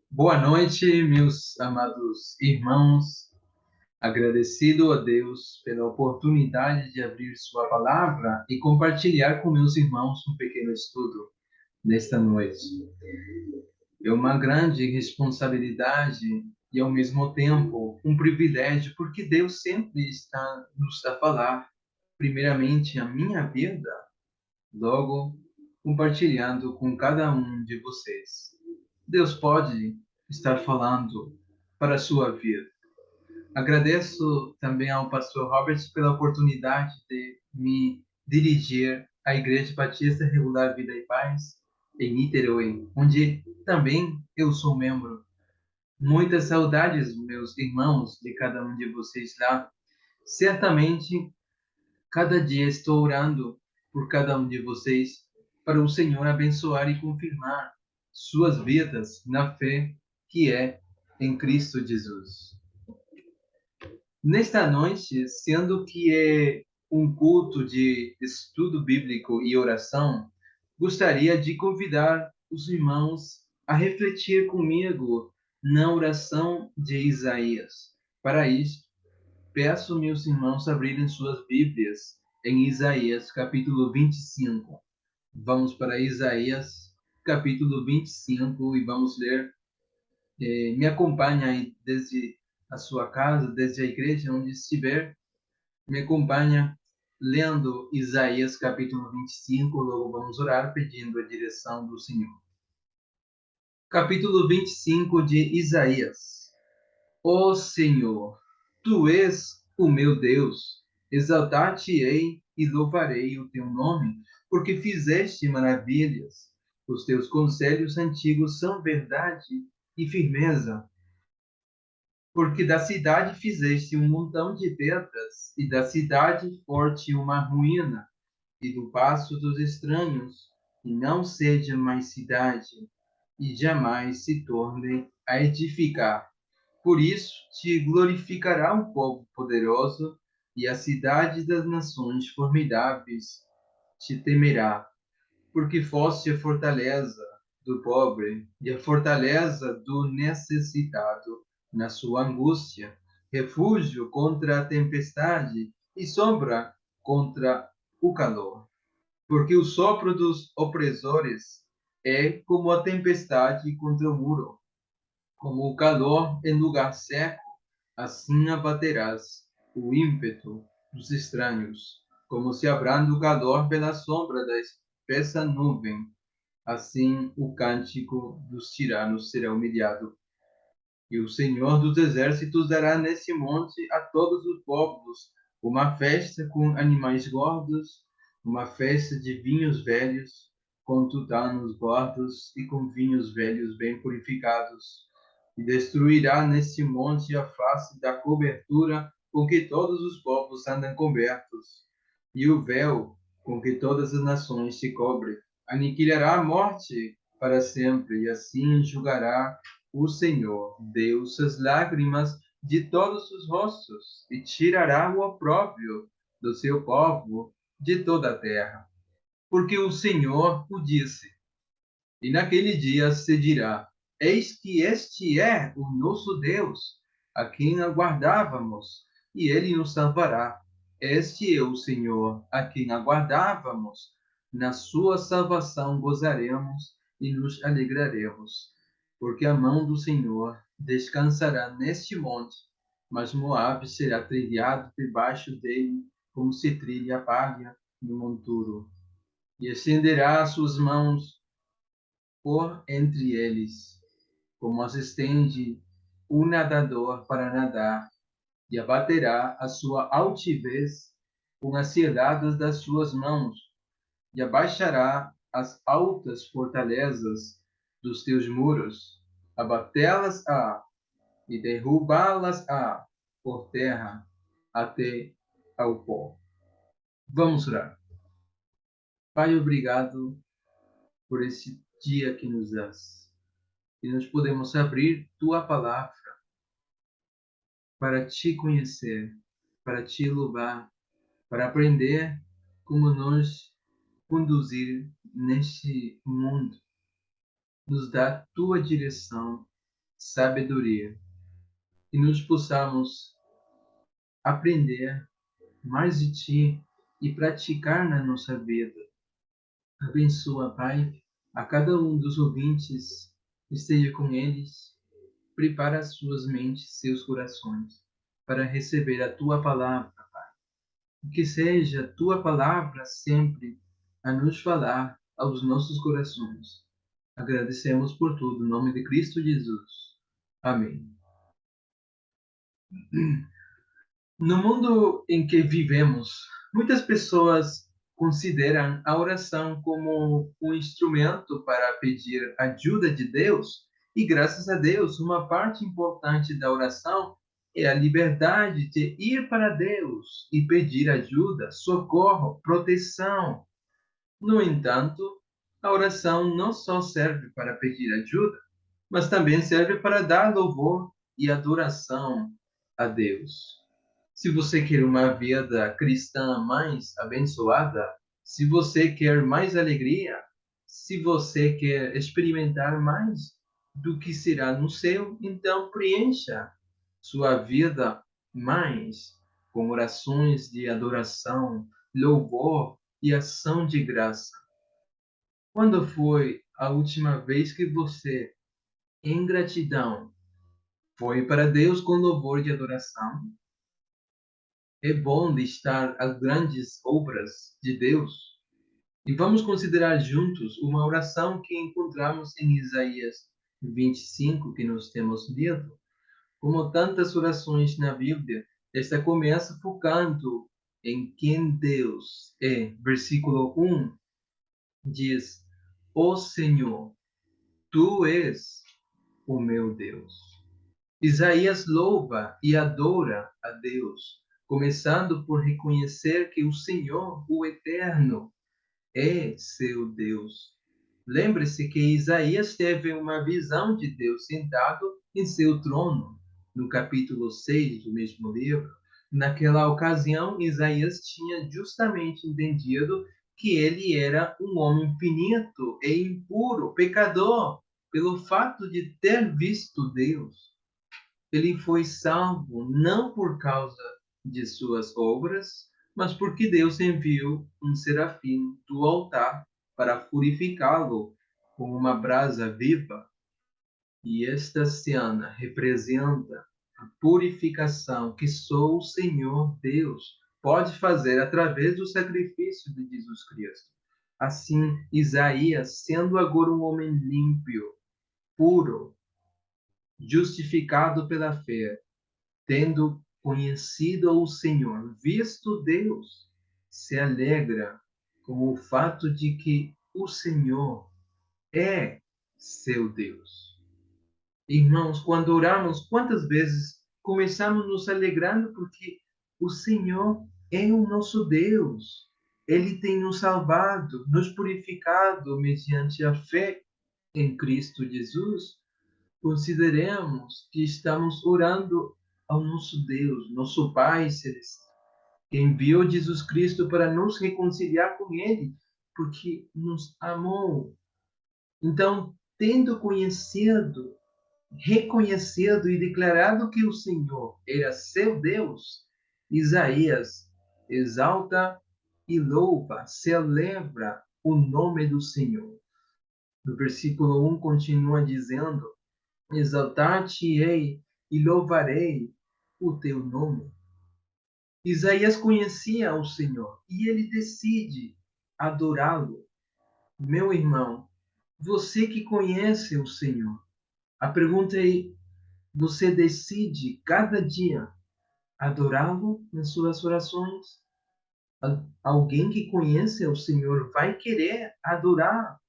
Boa noite, meus amados irmãos. Agradecido a Deus pela oportunidade de abrir Sua palavra e compartilhar com meus irmãos um pequeno estudo nesta noite. É uma grande responsabilidade e, ao mesmo tempo, um privilégio, porque Deus sempre está nos a falar, primeiramente, a minha vida, logo compartilhando com cada um de vocês. Deus pode estar falando para a sua vida. Agradeço também ao pastor Robert pela oportunidade de me dirigir à Igreja Batista Regular Vida e Paz em Niterói, onde também eu sou membro. Muitas saudades, meus irmãos, de cada um de vocês lá. Certamente, cada dia estou orando por cada um de vocês para o Senhor abençoar e confirmar suas vidas na fé que é em Cristo Jesus. Nesta noite, sendo que é um culto de estudo bíblico e oração, gostaria de convidar os irmãos a refletir comigo na oração de Isaías. Para isso, peço meus irmãos abrirem suas Bíblias em Isaías, capítulo 25. Vamos para Isaías, capítulo 25 e vamos ler. Me acompanha aí desde a sua casa, desde a igreja onde estiver, me acompanha lendo Isaías capítulo 25, logo vamos orar pedindo a direção do Senhor. Capítulo 25 de Isaías. Ó Senhor, tu és o meu Deus, exaltar-te-ei e louvarei o teu nome, porque fizeste maravilhas. Os teus conselhos antigos são verdade e firmeza. Porque da cidade fizeste um montão de pedras, e da cidade forte uma ruína, e do passo dos estranhos, e não seja mais cidade, e jamais se torne a edificar. Por isso te glorificará um povo poderoso, e a cidade das nações formidáveis te temerá, porque foste a fortaleza do pobre e a fortaleza do necessitado na sua angústia, refúgio contra a tempestade e sombra contra o calor. Porque o sopro dos opressores é como a tempestade contra o muro, como o calor em lugar seco, assim abaterás o ímpeto dos estranhos, como se abrando o calor pela sombra da espessa nuvem. Assim o cântico dos tiranos será humilhado. E o Senhor dos exércitos dará nesse monte a todos os povos uma festa com animais gordos, uma festa de vinhos velhos, com tutanos gordos e com vinhos velhos bem purificados. E destruirá nesse monte a face da cobertura com que todos os povos andam cobertos, e o véu com que todas as nações se cobrem. Aniquilará a morte para sempre, e assim julgará o Senhor Deus as lágrimas de todos os rostos e tirará o opróbrio do seu povo de toda a terra. Porque o Senhor o disse, e naquele dia se dirá: Eis que este é o nosso Deus, a quem aguardávamos, e ele nos salvará. Este é o Senhor, a quem aguardávamos. Na sua salvação gozaremos e nos alegraremos, porque a mão do Senhor descansará neste monte, mas Moabe será trilhado debaixo dele, como se trilha a palha no monturo. E estenderá as suas mãos por entre eles, como as estende o nadador para nadar, e abaterá a sua altivez com as ciladas das suas mãos, e abaixará as altas fortalezas dos teus muros, abatê-las-á e derrubá-las-á por terra até ao pó. Vamos orar. Pai, obrigado por esse dia que nos dás. E nós podemos abrir tua palavra para te conhecer, para te louvar, para aprender como nos conduzir neste mundo. Nos dá tua direção, sabedoria, e nos possamos aprender mais de Ti e praticar na nossa vida. Abençoa, Pai, a cada um dos ouvintes, esteja com eles, prepara as suas mentes, seus corações, para receber a Tua palavra, Pai. Que seja a Tua palavra sempre a nos falar aos nossos corações. Agradecemos por tudo, em nome de Cristo Jesus. Amém. No mundo em que vivemos, muitas pessoas consideram a oração como um instrumento para pedir ajuda de Deus, e graças a Deus, uma parte importante da oração é a liberdade de ir para Deus e pedir ajuda, socorro, proteção. No entanto, a oração não só serve para pedir ajuda, mas também serve para dar louvor e adoração a Deus. Se você quer uma vida cristã mais abençoada, se você quer mais alegria, se você quer experimentar mais do que será no céu, então preencha sua vida mais com orações de adoração, louvor e ação de graça. Quando foi a última vez que você, em gratidão, foi para Deus com louvor de adoração? É bom listar as grandes obras de Deus e vamos considerar juntos uma oração que encontramos em Isaías 25, que nós temos lido. Como tantas orações na Bíblia, esta começa focando em quem Deus é. Versículo 1 diz: Ó Senhor, Tu és o meu Deus. Isaías louva e adora a Deus, começando por reconhecer que o Senhor, o Eterno, é seu Deus. Lembre-se que Isaías teve uma visão de Deus sentado em seu trono, no capítulo 6 do mesmo livro. Naquela ocasião, Isaías tinha justamente entendido que ele era um homem finito e impuro, pecador, pelo fato de ter visto Deus. Ele foi salvo não por causa de suas obras, mas porque Deus enviou um serafim do altar para purificá-lo com uma brasa viva. E esta cena representa a purificação que só o Senhor Deus pode fazer através do sacrifício de Jesus Cristo. Assim, Isaías, sendo agora um homem limpo, puro, justificado pela fé, tendo conhecido o Senhor, visto Deus, se alegra com o fato de que o Senhor é seu Deus. Irmãos, quando oramos, quantas vezes começamos nos alegrando porque o Senhor é o nosso Deus. Ele tem nos salvado, nos purificado mediante a fé em Cristo Jesus. Consideremos que estamos orando ao nosso Deus, nosso Pai Celestial, que enviou Jesus Cristo para nos reconciliar com Ele, porque nos amou. Então, tendo conhecido, reconhecido e declarado que o Senhor era seu Deus, Isaías exalta e louva, celebra o nome do Senhor. No versículo 1 continua dizendo: Exaltar-te-ei e louvarei o teu nome. Isaías conhecia o Senhor e ele decide adorá-lo. Meu irmão, você que conhece o Senhor, a pergunta é: você decide cada dia adorá-lo nas suas orações? Alguém que conhece o Senhor vai querer adorar,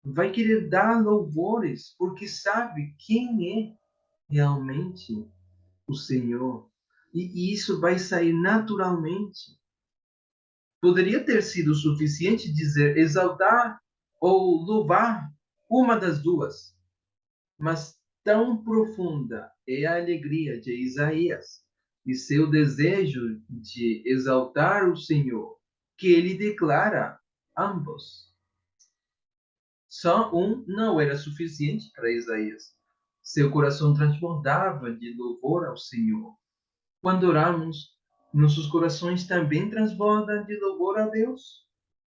vai querer dar louvores, porque sabe quem é realmente o Senhor. E isso vai sair naturalmente. Poderia ter sido suficiente dizer exaltar ou louvar, uma das duas, mas tão profunda é a alegria de Isaías e seu desejo de exaltar o Senhor, que ele declara ambos. Só um não era suficiente para Isaías. Seu coração transbordava de louvor ao Senhor. Quando oramos, nossos corações também transbordam de louvor a Deus.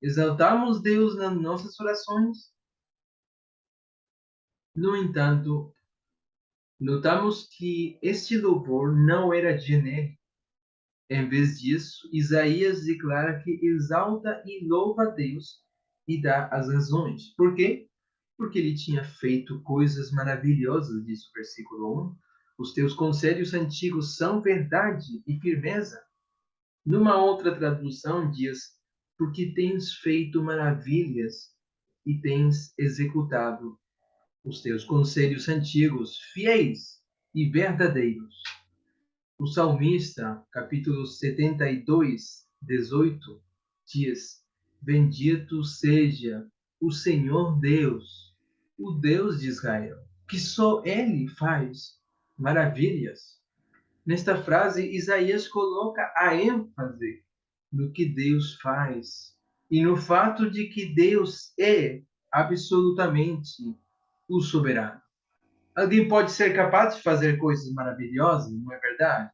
Exaltamos Deus nas nossas orações. No entanto, notamos que este louvor não era genérico. Em vez disso, Isaías declara que exalta e louva a Deus e dá as razões. Por quê? Porque ele tinha feito coisas maravilhosas, diz o versículo 1. Os teus conselhos antigos são verdade e firmeza. Numa outra tradução diz, porque tens feito maravilhas e tens executado os teus conselhos antigos, fiéis e verdadeiros. O salmista, capítulo 72, 18, diz, bendito seja o Senhor Deus, o Deus de Israel, que só Ele faz maravilhas. Nesta frase, Isaías coloca a ênfase no que Deus faz e no fato de que Deus é absolutamente o soberano. Alguém pode ser capaz de fazer coisas maravilhosas, não é verdade?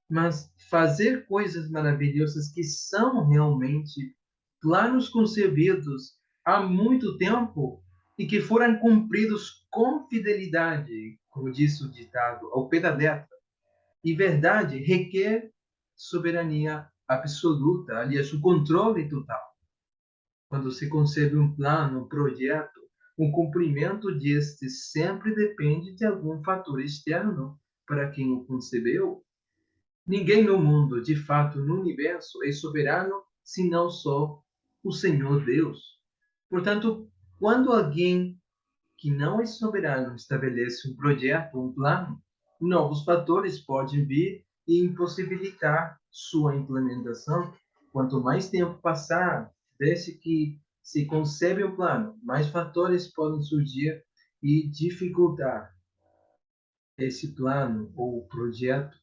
Mas fazer coisas maravilhosas que são realmente planos concebidos há muito tempo e que foram cumpridos com fidelidade, como disse o ditado, ao pé da letra. E verdade requer soberania absoluta, aliás, o controle total. Quando se concebe um plano, um projeto, o cumprimento deste sempre depende de algum fator externo para quem o concebeu. Ninguém no mundo, de fato, no universo, é soberano senão só o Senhor Deus. Portanto, quando alguém que não é soberano estabelece um projeto, um plano, novos fatores podem vir e impossibilitar sua implementação. Quanto mais tempo passar desde que se concebe o plano, mais fatores podem surgir e dificultar esse plano ou projeto.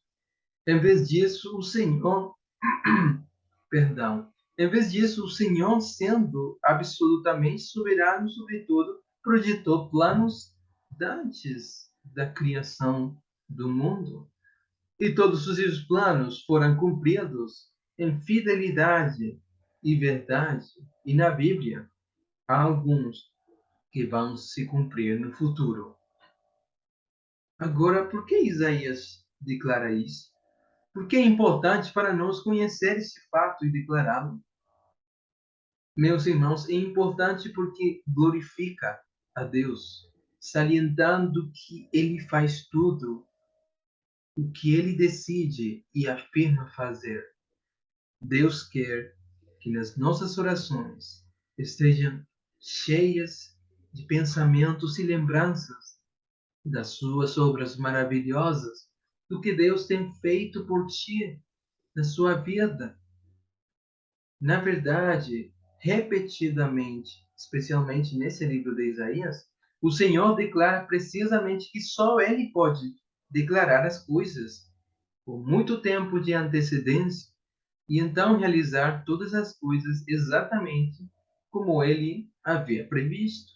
Em vez disso, o Senhor, perdão, em vez disso, o Senhor, sendo absolutamente soberano sobre tudo, projetou planos antes da criação do mundo. E todos os seus planos foram cumpridos em fidelidade e verdade. E na Bíblia, há alguns que vão se cumprir no futuro. Agora, por que Isaías declara isso? Porque é importante para nós conhecer esse fato e declará-lo. Meus irmãos, é importante porque glorifica a Deus, salientando que Ele faz tudo o que Ele decide e afirma fazer. Deus quer que nas nossas orações estejam cheias de pensamentos e lembranças das suas obras maravilhosas, do que Deus tem feito por ti na sua vida. Na verdade, repetidamente, especialmente nesse livro de Isaías, o Senhor declara precisamente que só Ele pode declarar as coisas com muito tempo de antecedência e então realizar todas as coisas exatamente como Ele havia previsto.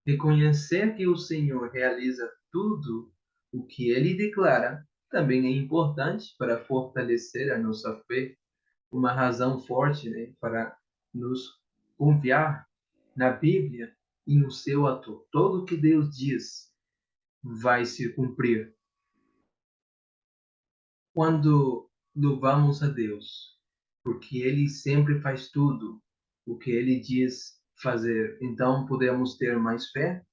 Reconhecer que o Senhor realiza tudo o que Ele declara também é importante para fortalecer a nossa fé, uma razão forte, né, para nos confiar na Bíblia e no seu ator. Todo o que Deus diz vai se cumprir. Quando louvamos a Deus, porque Ele sempre faz tudo o que Ele diz fazer, então podemos ter mais fé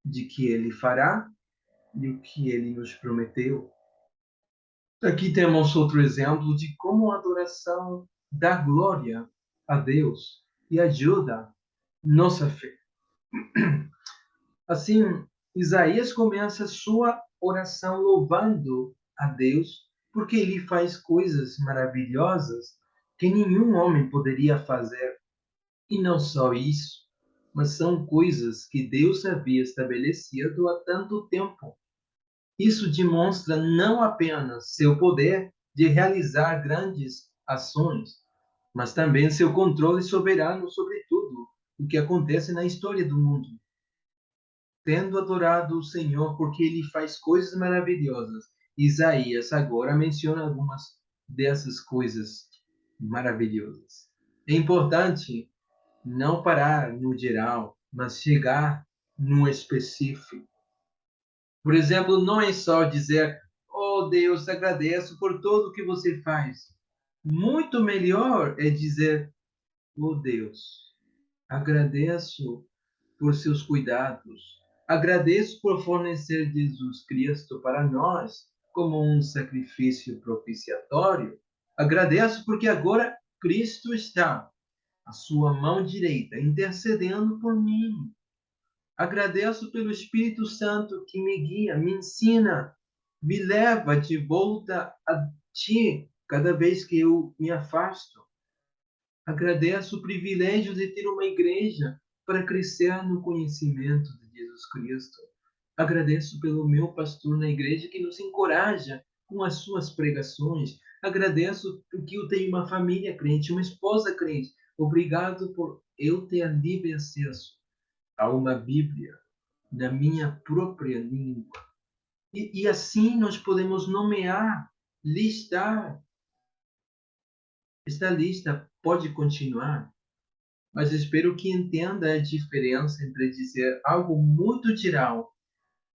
de que Ele fará e o que Ele nos prometeu. Aqui temos outro exemplo de como a adoração dá glória a Deus e ajuda nossa fé. Assim, Isaías começa sua oração louvando a Deus, porque ele faz coisas maravilhosas que nenhum homem poderia fazer. E não só isso, mas são coisas que Deus havia estabelecido há tanto tempo. Isso demonstra não apenas seu poder de realizar grandes ações, mas também seu controle soberano sobre tudo o que acontece na história do mundo. tendo adorado o Senhor, porque ele faz coisas maravilhosas. Isaías agora menciona algumas dessas coisas maravilhosas. É importante não parar no geral, mas chegar no específico. Por exemplo, não é só dizer, oh Deus, agradeço por tudo que você faz. Muito melhor é dizer, oh Deus, agradeço por seus cuidados. Agradeço por fornecer Jesus Cristo para nós como um sacrifício propiciatório. Agradeço porque agora Cristo está à sua mão direita, intercedendo por mim. Agradeço pelo Espírito Santo que me guia, me ensina, me leva de volta a Ti cada vez que eu me afasto. Agradeço o privilégio de ter uma igreja para crescer no conhecimento de Jesus Cristo. Agradeço pelo meu pastor na igreja que nos encoraja com as suas pregações. Agradeço porque eu tenho uma família crente, uma esposa crente. Obrigado por eu ter livre acesso a uma Bíblia na minha própria língua. E assim nós podemos nomear, listar. Esta lista pode continuar, mas espero que entenda a diferença entre dizer algo muito geral,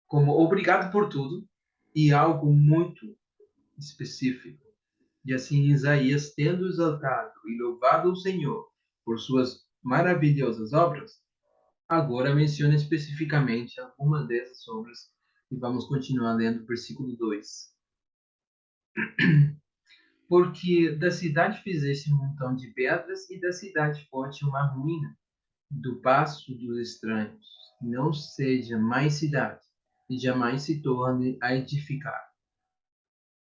como obrigado por tudo, e algo muito específico. E assim Isaías, tendo exaltado e louvado o Senhor por suas maravilhosas obras, agora menciona especificamente alguma dessas obras e vamos continuar lendo o versículo 2. Porque da cidade fizeste um montão de pedras e da cidade forte uma ruína do passo dos estranhos. Não seja mais cidade e jamais se torne a edificar.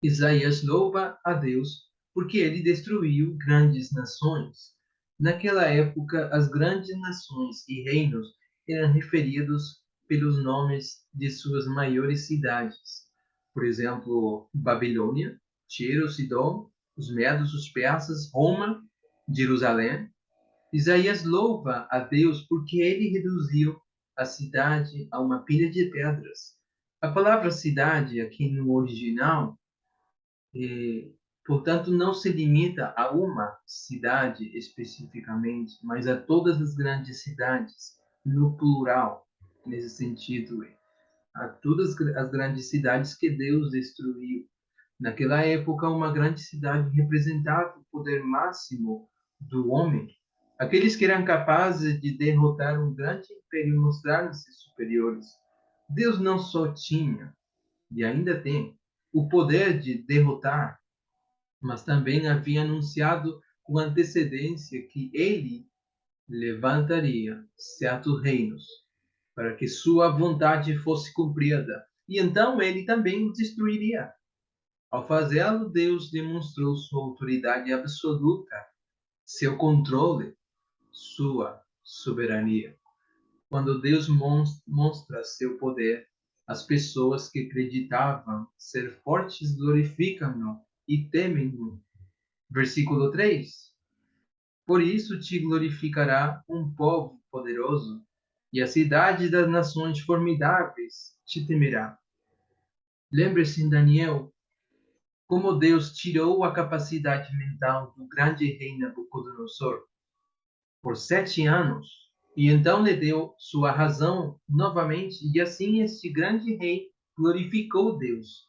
Isaías louva a Deus porque ele destruiu grandes nações. Naquela época, as grandes nações e reinos eram referidos pelos nomes de suas maiores cidades. Por exemplo, Babilônia, Tiro, Sidom, os Medos, os Persas, Roma, Jerusalém. Isaías louva a Deus porque ele reduziu a cidade a uma pilha de pedras. A palavra cidade, aqui no original, portanto, não se limita a uma cidade especificamente, mas a todas as grandes cidades, no plural, nesse sentido, a todas as grandes cidades que Deus destruiu. Naquela época, uma grande cidade representava o poder máximo do homem. Aqueles que eram capazes de derrotar um grande império mostraram-se superiores. Deus não só tinha, e ainda tem, o poder de derrotar, mas também havia anunciado com antecedência que ele levantaria certos reinos para que sua vontade fosse cumprida. E então ele também os destruiria. Ao fazê-lo, Deus demonstrou sua autoridade absoluta, seu controle, sua soberania. Quando Deus mostra seu poder, as pessoas que acreditavam ser fortes glorificam-no e temem-no. Versículo 3. Por isso te glorificará um povo poderoso, e a cidade das nações formidáveis te temerá. Lembre-se em Daniel como Deus tirou a capacidade mental do grande rei Nabucodonosor por 7 anos, e então lhe deu sua razão novamente, e assim este grande rei glorificou Deus.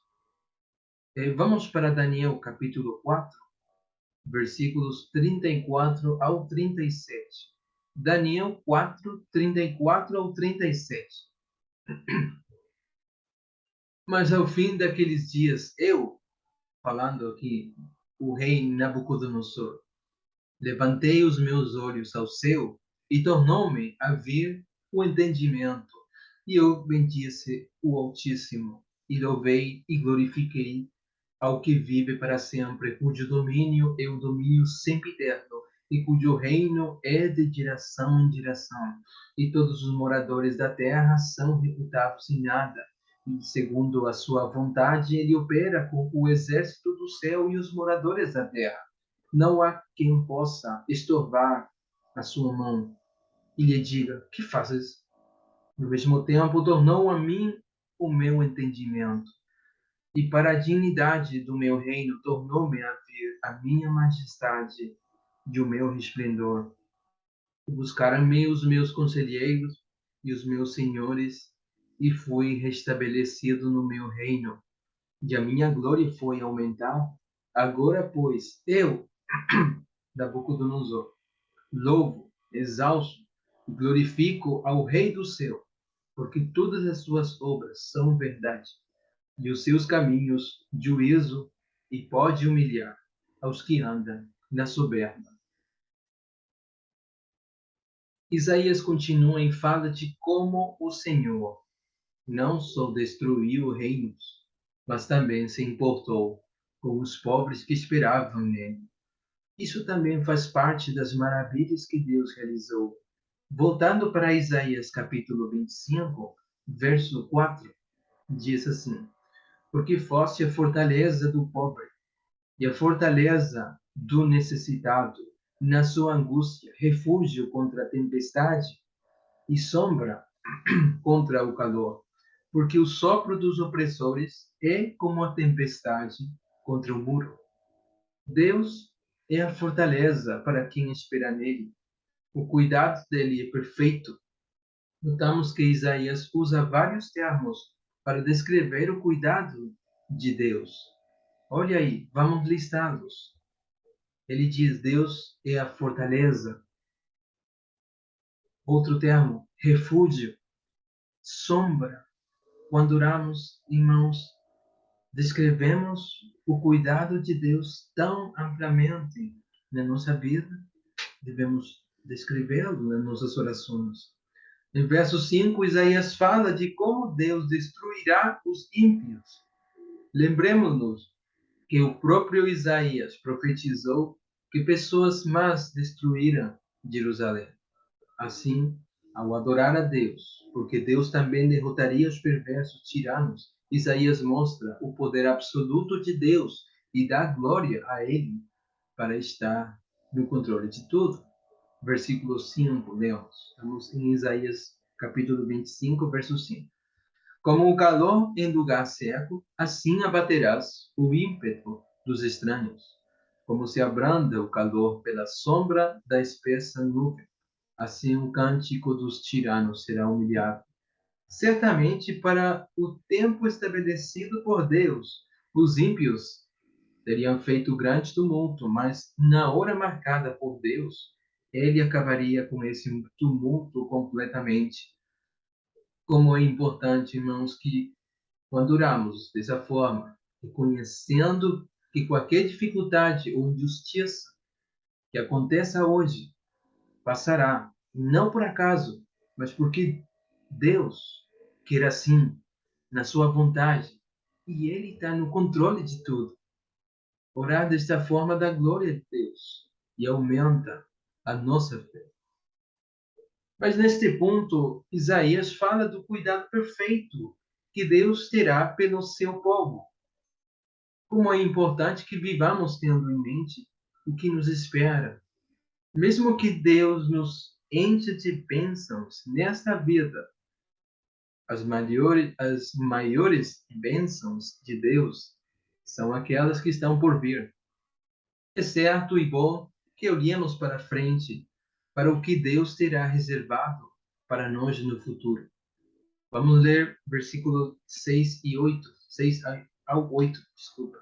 Vamos para Daniel capítulo 4, versículos 34 ao 37. Daniel 4, 34 ao 37. Mas ao fim daqueles dias, eu, falando aqui, o rei Nabucodonosor, levantei os meus olhos ao céu e tornou-me a vir o entendimento. E eu bendisse o Altíssimo, e louvei e glorifiquei ao que vive para sempre, cujo domínio é o domínio sempiterno, e cujo reino é de geração em geração. E todos os moradores da terra são reputados em nada. E, segundo a sua vontade, ele opera com o exército do céu e os moradores da terra. Não há quem possa estorvar a sua mão e lhe diga: que fazes? No mesmo tempo, tornou a mim o meu entendimento, e para a dignidade do meu reino tornou-me a ver a minha majestade e o meu resplendor. Buscaram-me os meus conselheiros e os meus senhores, e fui restabelecido no meu reino, e a minha glória foi aumentar. Agora, pois, eu, Nabucodonosor, louvo, exalço e glorifico ao Rei do céu, porque todas as suas obras são verdade, e os seus caminhos, juízo, e pode humilhar aos que andam na soberba. Isaías continua em fala de como o Senhor não só destruiu reinos, mas também se importou com os pobres que esperavam nele. Isso também faz parte das maravilhas que Deus realizou. Voltando para Isaías capítulo 25, verso 4, diz assim: Porque foste a fortaleza do pobre e a fortaleza do necessitado, na sua angústia, refúgio contra a tempestade e sombra contra o calor, porque o sopro dos opressores é como a tempestade contra o muro. Deus é a fortaleza para quem espera nele. O cuidado dele é perfeito. Notamos que Isaías usa vários termos para descrever o cuidado de Deus. Olha aí, vamos listá-los. Ele diz: Deus é a fortaleza. Outro termo, refúgio, sombra. Quando oramos, irmãos, descrevemos o cuidado de Deus tão amplamente na nossa vida, devemos descrevê-lo nas nossas orações. Em verso 5, Isaías fala de como Deus destruirá os ímpios. Lembremos-nos que o próprio Isaías profetizou que pessoas más destruíram Jerusalém. Assim, ao adorar a Deus, porque Deus também derrotaria os perversos tiranos, Isaías mostra o poder absoluto de Deus e dá glória a Ele para estar no controle de tudo. Versículo 5, lemos. Estamos em Isaías capítulo 25, verso 5. Como o calor em lugar seco, assim abaterás o ímpeto dos estranhos, como se abranda o calor pela sombra da espessa nuvem. Assim o cântico dos tiranos será humilhado. Certamente para o tempo estabelecido por Deus, os ímpios teriam feito grande tumulto, mas na hora marcada por Deus, ele acabaria com esse tumulto completamente. Como é importante, irmãos, que quando oramos dessa forma, reconhecendo que qualquer dificuldade ou injustiça que aconteça hoje passará, não por acaso, mas porque Deus quer assim, na sua vontade, e Ele está no controle de tudo. Orar desta forma dá glória a Deus e aumenta a nossa fé. Mas neste ponto, Isaías fala do cuidado perfeito que Deus terá pelo seu povo. Como é importante que vivamos tendo em mente o que nos espera. Mesmo que Deus nos enche de bênçãos nesta vida, as maiores bênçãos de Deus são aquelas que estão por vir. É certo e bom que olhemos para frente, para o que Deus terá reservado para nós no futuro. Vamos ler versículos 6 e 8, 6 ao 8, desculpa.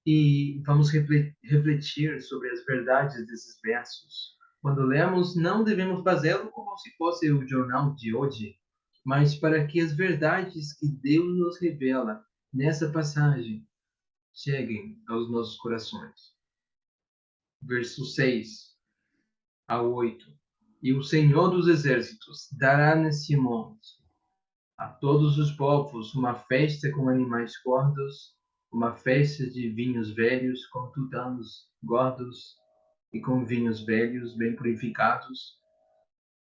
E vamos refletir sobre as verdades desses versos. Quando lemos, não devemos fazê-lo como se fosse o jornal de hoje, mas para que as verdades que Deus nos revela nessa passagem cheguem aos nossos corações. Verso 6 a 8. E o Senhor dos Exércitos dará neste monte a todos os povos uma festa com animais gordos, uma festa de vinhos velhos com tutanos gordos e com vinhos velhos bem purificados,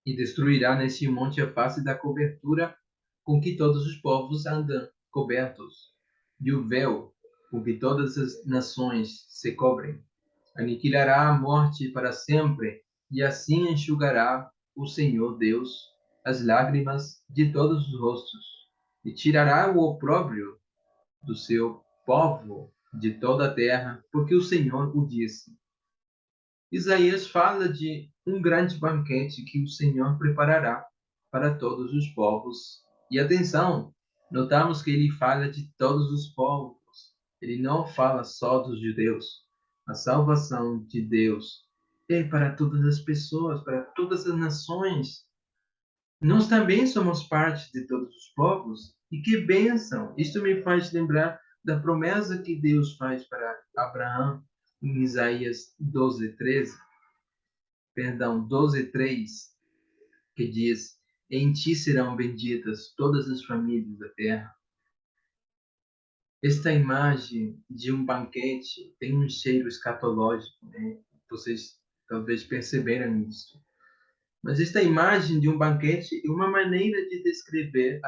e destruirá neste monte a face da cobertura com que todos os povos andam cobertos, e o véu com que todas as nações se cobrem. Aniquilará a morte para sempre, e assim enxugará o Senhor Deus as lágrimas de todos os rostos, e tirará o opróbrio do seu povo de toda a terra, porque o Senhor o disse. Isaías fala de um grande banquete que o Senhor preparará para todos os povos. E atenção, notamos que ele fala de todos os povos. Ele não fala só dos judeus. A salvação de Deus é para todas as pessoas, para todas as nações. Nós também somos parte de todos os povos. E que bênção! Isto me faz lembrar da promessa que Deus faz para Abraão em Isaías 12:13. Perdão, 12:3, que diz: Em ti serão benditas todas as famílias da terra. Esta imagem de um banquete tem um cheiro escatológico, né? Vocês talvez perceberam isso. Mas esta imagem de um banquete é uma maneira de descrever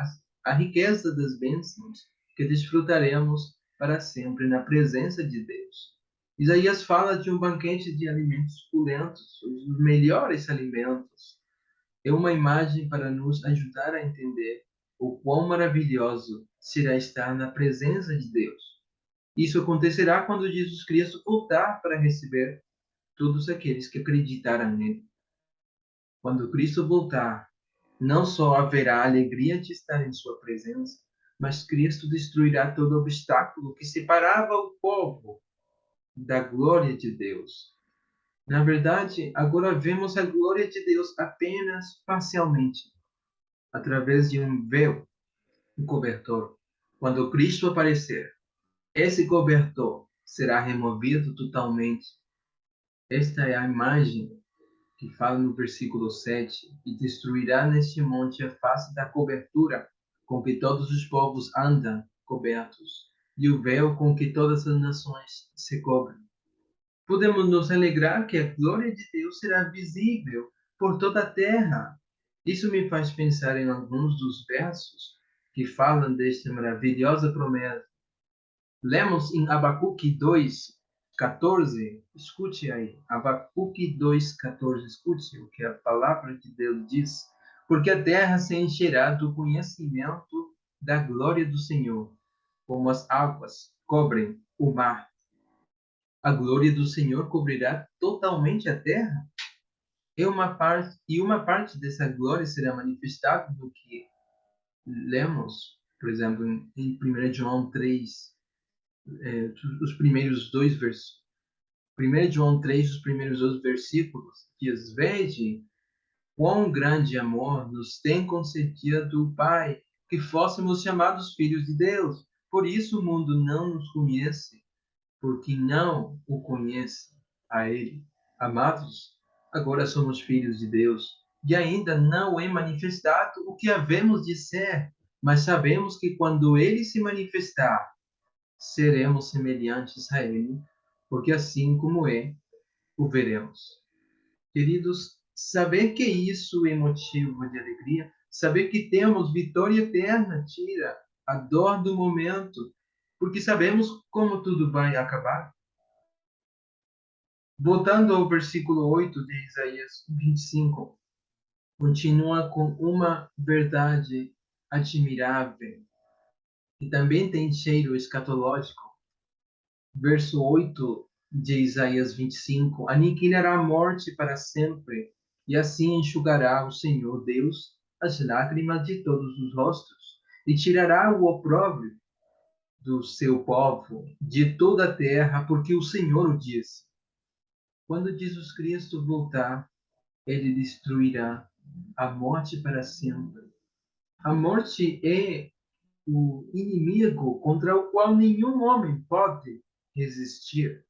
a riqueza das bênçãos que desfrutaremos para sempre na presença de Deus. Isaías fala de um banquete de alimentos suculentos, os melhores alimentos. É uma imagem para nos ajudar a entender o quão maravilhoso será estar na presença de Deus. Isso acontecerá quando Jesus Cristo voltar para receber todos aqueles que acreditaram nele. Quando Cristo voltar, não só haverá a alegria de estar em sua presença, mas Cristo destruirá todo obstáculo que separava o povo da glória de Deus. Na verdade, agora vemos a glória de Deus apenas parcialmente, através de um véu, um cobertor. Quando Cristo aparecer, esse cobertor será removido totalmente. Esta é a imagem que fala no versículo 7, e destruirá neste monte a face da cobertura com que todos os povos andam cobertos, e o véu com que todas as nações se cobrem. Podemos nos alegrar que a glória de Deus será visível por toda a terra. Isso me faz pensar em alguns dos versos que falam desta maravilhosa promessa. Lemos em Abacuque 2:14. Escute aí, Abacuque 2:14. Escute o que a palavra de Deus diz. Porque a terra se encherá do conhecimento da glória do Senhor, como as águas cobrem o mar. A glória do Senhor cobrirá totalmente a terra, e uma parte dessa glória será manifestada no que lemos, por exemplo, em 1 João 3, os primeiros dois versículos. 1 João 3, os primeiros dois versículos, diz: Vede quão grande amor nos tem concedido o Pai, que fôssemos chamados filhos de Deus. Por isso o mundo não nos conhece, porque não o conhece a Ele. Amados, agora somos filhos de Deus, e ainda não é manifestado o que havemos de ser, mas sabemos que quando Ele se manifestar, seremos semelhantes a Ele, porque assim como é, o veremos. Queridos, saber que isso é motivo de alegria, saber que temos vitória eterna, tira a dor do momento, porque sabemos como tudo vai acabar. Voltando ao versículo 8 de Isaías 25, continua com uma verdade admirável, que também tem cheiro escatológico. Verso 8 de Isaías 25: Aniquilará a morte para sempre, e assim enxugará o Senhor Deus as lágrimas de todos os rostos, e tirará o opróbrio do seu povo de toda a terra, porque o Senhor o disse. Quando Jesus Cristo voltar, ele destruirá a morte para sempre. A morte é o inimigo contra o qual nenhum homem pode resistir.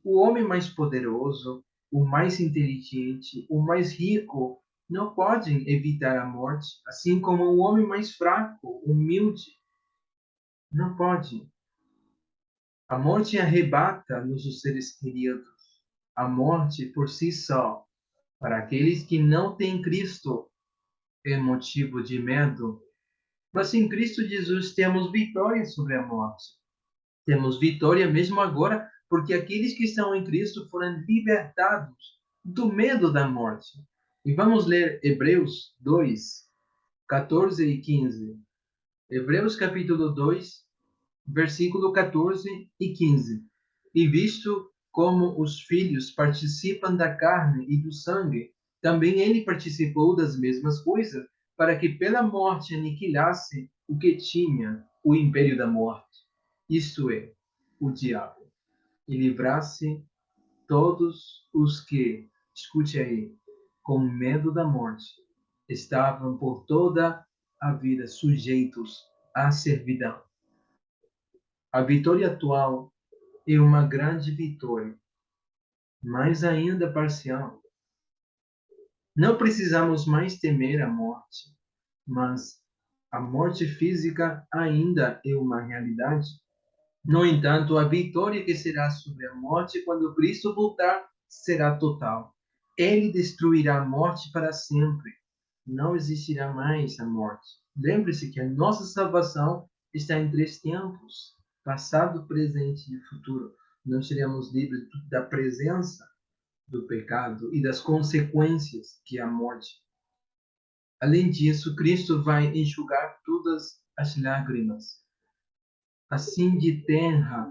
O homem mais poderoso, o mais inteligente, o mais rico, não podem evitar a morte, assim como o homem mais fraco, humilde, não pode. A morte arrebata-nos os seres queridos. A morte, por si só, para aqueles que não têm Cristo, é motivo de medo. Mas em Cristo Jesus temos vitória sobre a morte. Temos vitória mesmo agora, porque aqueles que estão em Cristo foram libertados do medo da morte. E vamos ler Hebreus 2. 14 e 15. Hebreus capítulo 2, versículo 14 e 15. E visto como os filhos participam da carne e do sangue, também ele participou das mesmas coisas, para que pela morte aniquilasse o que tinha o império da morte, isto é, o diabo, e livrasse todos os que, escute aí, com medo da morte, estavam por toda a vida sujeitos à servidão. A vitória atual é uma grande vitória, mas ainda parcial. Não precisamos mais temer a morte, mas a morte física ainda é uma realidade. No entanto, a vitória que será sobre a morte quando Cristo voltar será total. Ele destruirá a morte para sempre. Não existirá mais a morte. Lembre-se que a nossa salvação está em três tempos: passado, presente e futuro. Nós seremos livres da presença do pecado e das consequências que é a morte. Além disso, Cristo vai enxugar todas as lágrimas. Assim de terra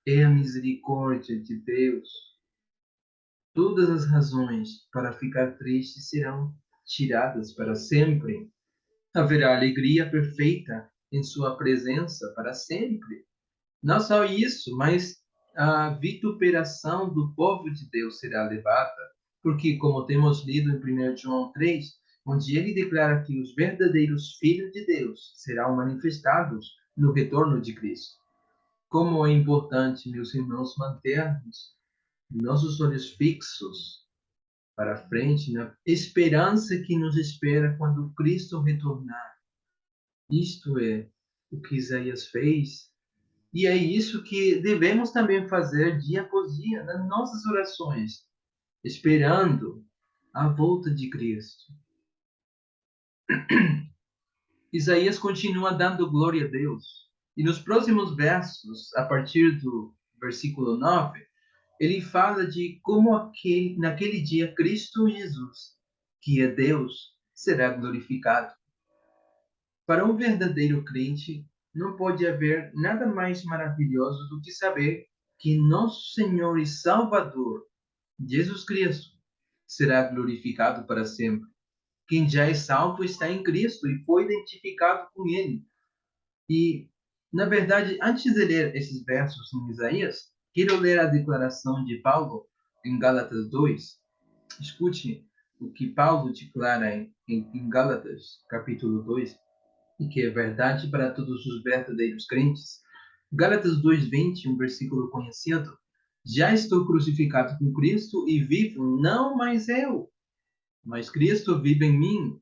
é a misericórdia de Deus. Todas as razões para ficar triste serão tiradas para sempre. Haverá alegria perfeita em sua presença para sempre. Não só isso, mas a vituperação do povo de Deus será levada, porque, como temos lido em 1 João 3, onde ele declara que os verdadeiros filhos de Deus serão manifestados no retorno de Cristo. Como é importante, meus irmãos, mantermos nossos olhos fixos para frente, na esperança que nos espera quando Cristo retornar. Isto é o que Isaías fez, e é isso que devemos também fazer dia após dia nas nossas orações, esperando a volta de Cristo. Isaías continua dando glória a Deus. E nos próximos versos, a partir do versículo 9, ele fala de como naquele dia Cristo Jesus, que é Deus, será glorificado. Para um verdadeiro crente, não pode haver nada mais maravilhoso do que saber que nosso Senhor e Salvador, Jesus Cristo, será glorificado para sempre. Quem já é salvo está em Cristo e foi identificado com Ele. E, na verdade, antes de ler esses versos em Isaías, quero ler a declaração de Paulo em Gálatas 2. Escute o que Paulo declara em Gálatas, capítulo 2, e que é verdade para todos os verdadeiros crentes. Gálatas 2:20, um versículo conhecido. Já estou crucificado com Cristo e vivo não mais eu, mas Cristo vive em mim.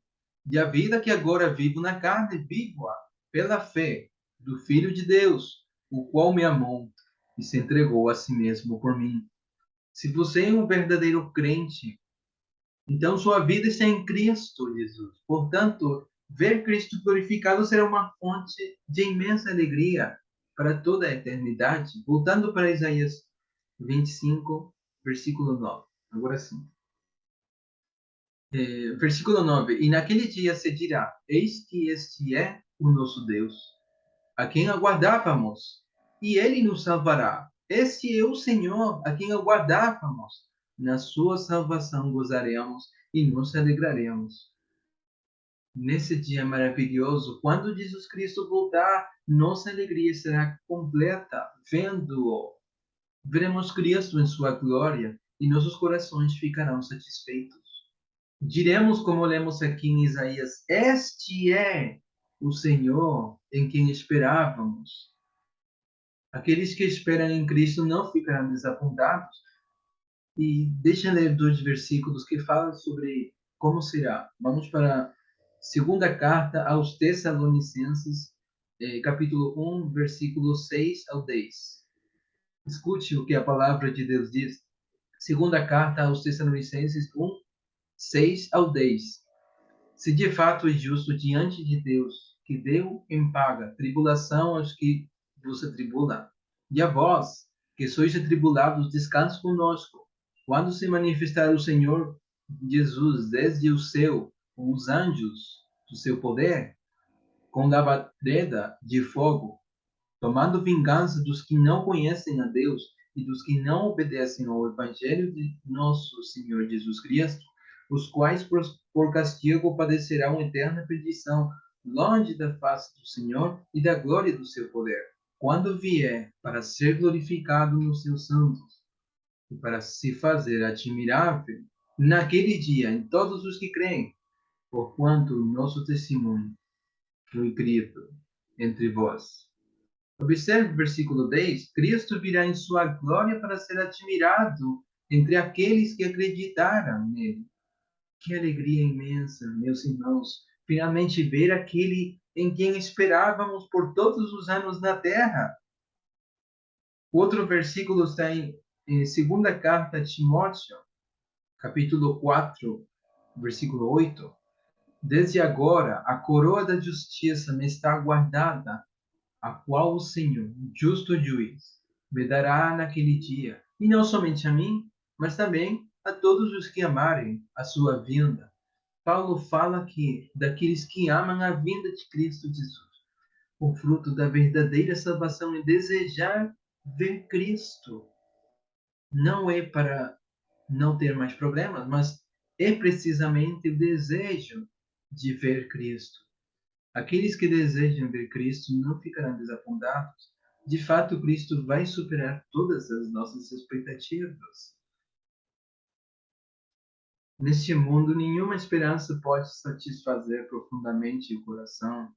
E a vida que agora vivo na carne, vivo-a pela fé do Filho de Deus, o qual me amou e se entregou a si mesmo por mim. Se você é um verdadeiro crente, então sua vida está em Cristo Jesus. Portanto, ver Cristo glorificado será uma fonte de imensa alegria para toda a eternidade. Voltando para Isaías 25, versículo 9. Agora sim. Versículo 9. E naquele dia se dirá: Eis que este é o nosso Deus, a quem aguardávamos, e ele nos salvará. Este é o Senhor, a quem aguardávamos. Na sua salvação gozaremos e nos alegraremos. Nesse dia maravilhoso, quando Jesus Cristo voltar, nossa alegria será completa, vendo-o. Veremos Cristo em sua glória e nossos corações ficarão satisfeitos. Diremos, como lemos aqui em Isaías: Este é o Senhor em quem esperávamos. Aqueles que esperam em Cristo não ficarão desapontados. E deixa eu ler dois versículos que falam sobre como será. Vamos para a segunda carta aos Tessalonicenses, capítulo 1, versículo 6 ao 10. Escute o que a palavra de Deus diz. Segunda carta aos Tessalonicenses 1, 6 ao 10. Se de fato é justo diante de Deus, que deu em paga tribulação aos que vos atribulam, e a vós, que sois atribulados, descanse conosco, quando se manifestar o Senhor Jesus desde o céu, com os anjos, do seu poder, com labareda de fogo, tomando vingança dos que não conhecem a Deus e dos que não obedecem ao Evangelho de nosso Senhor Jesus Cristo, os quais por castigo padecerão eterna perdição, longe da face do Senhor e da glória do seu poder, quando vier para ser glorificado nos seus santos e para se fazer admirável naquele dia em todos os que creem, porquanto o nosso testemunho foi grito entre vós. Observe o versículo 10. Cristo virá em sua glória para ser admirado entre aqueles que acreditaram nele. Que alegria imensa, meus irmãos, finalmente ver aquele em quem esperávamos por todos os anos na terra. O outro versículo está em segunda carta a Timóteo, capítulo 4, versículo 8. Desde agora, a coroa da justiça me está guardada, a qual o Senhor, justo juiz, me dará naquele dia, e não somente a mim, mas também a todos os que amarem a sua vinda. Paulo fala aqui daqueles que amam a vinda de Cristo Jesus. O fruto da verdadeira salvação é desejar ver Cristo. Não é para não ter mais problemas, mas é precisamente o desejo de ver Cristo. Aqueles que desejam ver Cristo não ficarão desapontados. De fato, Cristo vai superar todas as nossas expectativas. Neste mundo, nenhuma esperança pode satisfazer profundamente o coração.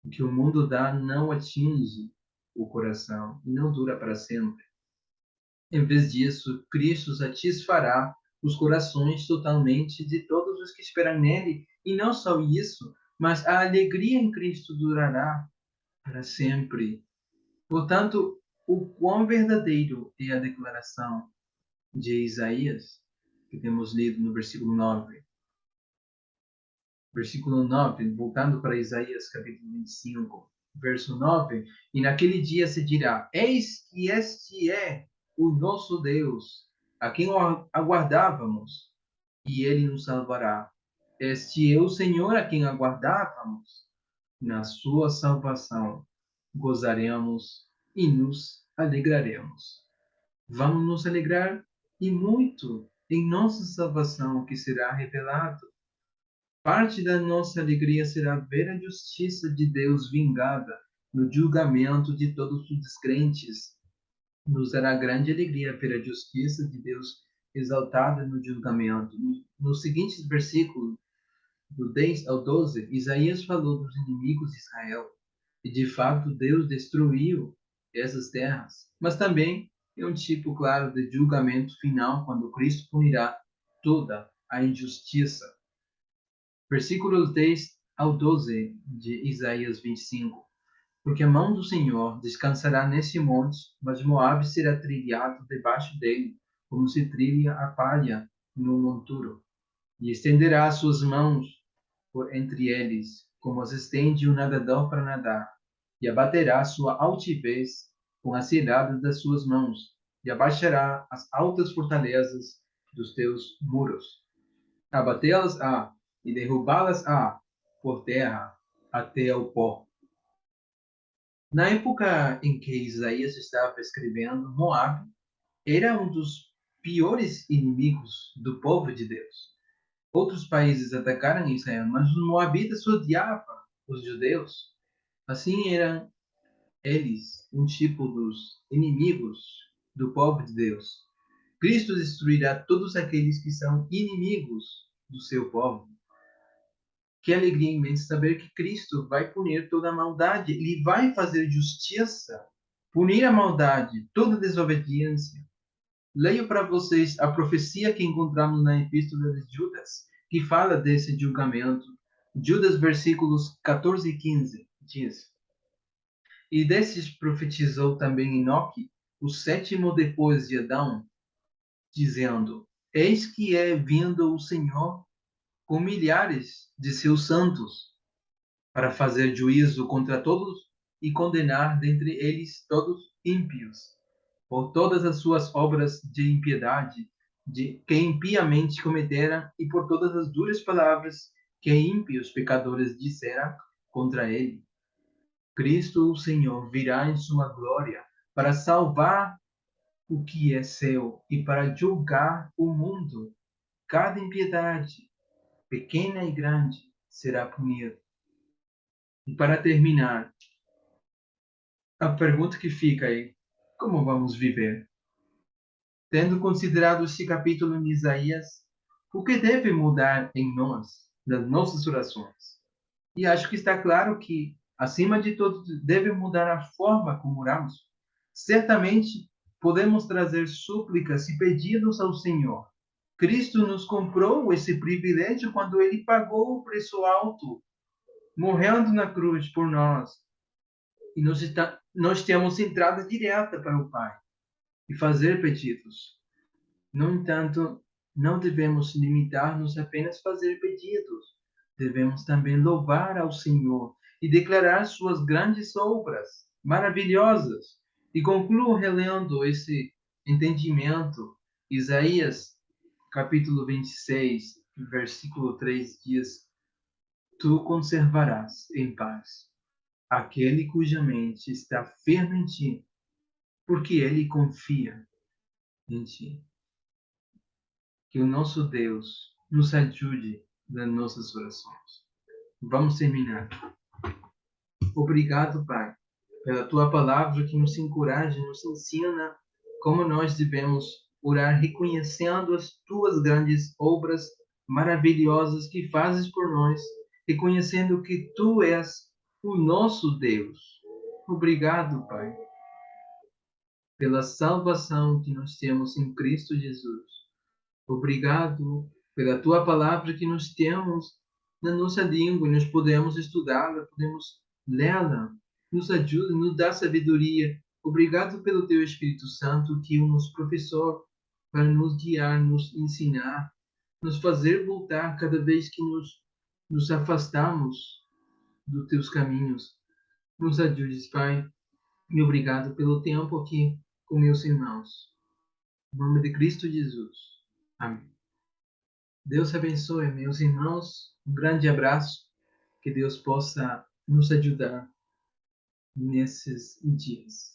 O que o mundo dá não atinge o coração e não dura para sempre. Em vez disso, Cristo satisfará os corações totalmente de todos os que esperam nele. E não só isso, mas a alegria em Cristo durará para sempre. Portanto, o quão verdadeiro é a declaração de Isaías, que temos lido no versículo 9. Versículo 9, voltando para Isaías capítulo 25, verso 9. E naquele dia se dirá: Eis que este é o nosso Deus, a quem aguardávamos, e ele nos salvará. Este é o Senhor a quem aguardávamos. Na sua salvação gozaremos e nos alegraremos. Vamos nos alegrar e muito em nossa salvação que será revelado. Parte da nossa alegria será ver a justiça de Deus vingada no julgamento de todos os descrentes. Nos dará grande alegria ver a justiça de Deus exaltada no julgamento. Nos seguintes versículos, do 10 ao 12, Isaías falou dos inimigos de Israel. E de fato Deus destruiu essas terras. Mas também é um tipo claro de julgamento final quando Cristo punirá toda a injustiça. Versículos 10 ao 12 de Isaías 25. Porque a mão do Senhor descansará nesse monte, mas Moabe será trilhado debaixo dele, como se trilha a palha no monturo. E estenderá as suas mãos por entre eles, como as estende o nadador para nadar, e abaterá sua altivez com as ciladas das suas mãos, e abaixará as altas fortalezas dos teus muros. Abatê-las-á e derrubá-las-á por terra até ao pó. Na época em que Isaías estava escrevendo, Moabe era um dos piores inimigos do povo de Deus. Outros países atacaram Israel, mas os moabitas odiavam os judeus. Assim eram eles um tipo dos inimigos do povo de Deus. Cristo destruirá todos aqueles que são inimigos do seu povo. Que alegria imensa saber que Cristo vai punir toda a maldade. Ele vai fazer justiça, punir a maldade, toda a desobediência. Leio para vocês a profecia que encontramos na Epístola de Judas, que fala desse julgamento. Judas, versículos 14 e 15, diz: E desses profetizou também Enoque, o sétimo depois de Adão, dizendo: Eis que é vindo o Senhor com milhares de seus santos, para fazer juízo contra todos e condenar dentre eles todos ímpios, por todas as suas obras de impiedade, que impiamente cometeram, e por todas as duras palavras que ímpios pecadores disseram contra ele. Cristo, o Senhor, virá em sua glória para salvar o que é seu e para julgar o mundo. Cada impiedade, pequena e grande, será punida. E para terminar, a pergunta que fica aí: como vamos viver? Tendo considerado este capítulo em Isaías, o que deve mudar em nós, nas nossas orações? E acho que está claro que, acima de tudo, deve mudar a forma como oramos. Certamente, podemos trazer súplicas e pedidos ao Senhor. Cristo nos comprou esse privilégio quando ele pagou o preço alto, morrendo na cruz por nós. E nós temos entrada direta para o Pai e fazer pedidos. No entanto, não devemos limitar-nos a apenas fazer pedidos. Devemos também louvar ao Senhor e declarar suas grandes obras maravilhosas. E concluo relendo esse entendimento. Isaías, capítulo 26, versículo 3 diz: Tu conservarás em paz aquele cuja mente está firme em ti, porque ele confia em ti. Que o nosso Deus nos ajude nas nossas orações. Vamos terminar. Obrigado, Pai, pela tua palavra que nos encoraja, nos ensina como nós devemos orar reconhecendo as tuas grandes obras maravilhosas que fazes por nós, reconhecendo que tu és o nosso Deus. Obrigado, Pai, pela salvação que nós temos em Cristo Jesus. Obrigado pela tua palavra que nós temos na nossa língua e nós podemos estudá-la, podemos lê-la. Nos ajuda, nos dá sabedoria. Obrigado pelo teu Espírito Santo, que é o nosso professor, para nos guiar, nos ensinar, nos fazer voltar cada vez que nos afastamos dos teus caminhos. Nos ajudes, Pai, e obrigado pelo tempo aqui com meus irmãos. Em nome de Cristo Jesus. Amém. Deus abençoe, meus irmãos. Um grande abraço. Que Deus possa nos ajudar nesses dias.